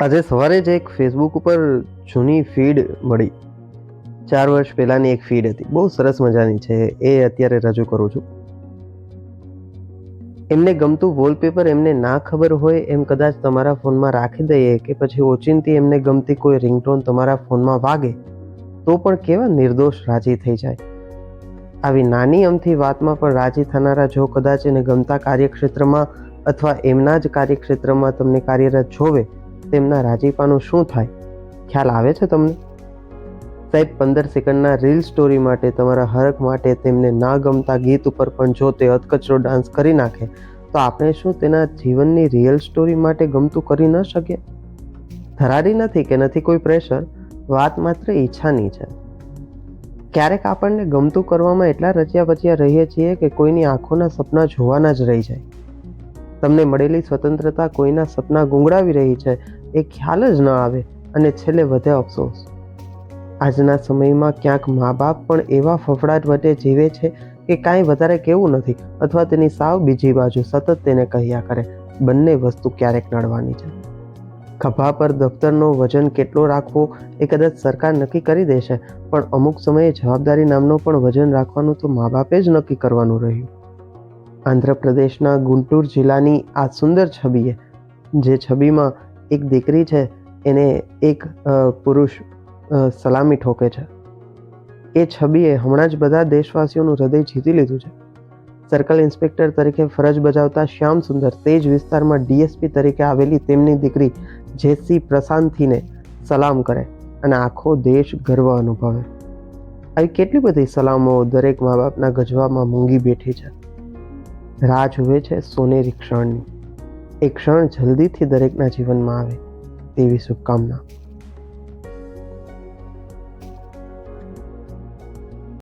આજે સવારે જ એક ફેસબુક ઉપર જૂની ફીડ મળી. 4 વર્ષ પહેલાની એક ફીડ હતી. બહુ સરસ મજાની છે. એ અત્યારે રજૂ કરું છું. એમને ગમતું વોલપેપર એમને ના ખબર હોય એમ કદાચ તમારા ફોનમાં રાખી દઈએ કે પછી ઓચિંતી એમને ગમતી કોઈ રિંગટોન તમારા ફોનમાં વાગે તો પણ કેવા નિર્દોષ રાજી થઈ જાય. આવી નાની અમથી વાતમાં પણ રાજી થનારા જો કદાચ એને ગમતા કાર્યક્ષેત્રમાં અથવા એમના જ કાર્યક્ષેત્રમાં તમને કાર્યરત જોવે તેમના રાજીપાનું શું થાય ખ્યાલ આવે છે તમને? સાહેબ 15 સેકન્ડના રીલ સ્ટોરી માટે તમારા હરખ માટે તેમને ના ગમતા ગીત ઉપર પણ જો તે અધકચરો ડાન્સ કરી નાખે તો આપણે શું તેના જીવનની રિયલ સ્ટોરી માટે ગમતું કરી ન શકીએ? ધરારી નથી કે નથી કોઈ પ્રેશર, વાત માત્ર ઈચ્છાની છે. ક્યારેક આપણને ગમતું કરવામાં એટલા રચ્યા પચ્યા રહીએ છીએ કે કોઈની આંખોના સપના જોવાના જ રહી જાય. તમને મળેલી સ્વતંત્રતા કોઈના સપના ગુંગળાવી રહી છે એ ખ્યાલ જ ન આવે અને છેલ્લે વધે અફસોસ. આજના સમયમાં ક્યાંક મા બાપ પણ એવા ફફડાટ વચ્ચે જીવે છે કે કાંઈ વધારે કેવું નથી અથવા તેની સાવ બીજી બાજુ સતત તેને કહ્યા કરે. બંને વસ્તુ ક્યારેક નડવાની છે. ખભા પર દફતરનો વજન કેટલો રાખવો એ કદાચ સરકાર નક્કી કરી દેશે, પણ અમુક સમયે જવાબદારી નામનો પણ વજન રાખવાનું તો મા બાપે જ નક્કી કરવાનું રહ્યું. આંધ્રપ્રદેશના ગુંટૂર જિલ્લાની આ સુંદર છબીએ, જે છબીમાં એક દીકરી છે એને એક પુરુષ સલામી ઠોકે છે, એ છબીએ હમણાં જ બધા દેશવાસીઓનું હૃદય જીતી લીધું છે. સર્કલ ઇન્સ્પેક્ટર તરીકે ફરજ બજાવતા શ્યામ સુંદર તે જ વિસ્તારમાં ડીએસપી તરીકે આવેલી તેમની દીકરી જેસી પ્રશાંતિને સલામ કરે અને આખો દેશ ગર્વ અનુભવે. આવી કેટલી બધી સલામો દરેક મા બાપના ગજવામાં મૂંગી બેઠી છે. રાહ જુએ છે સોનેરી ક્ષણની. એ ક્ષણ જલ્દીથી દરેકના જીવનમાં આવે તેવી શુભકામના.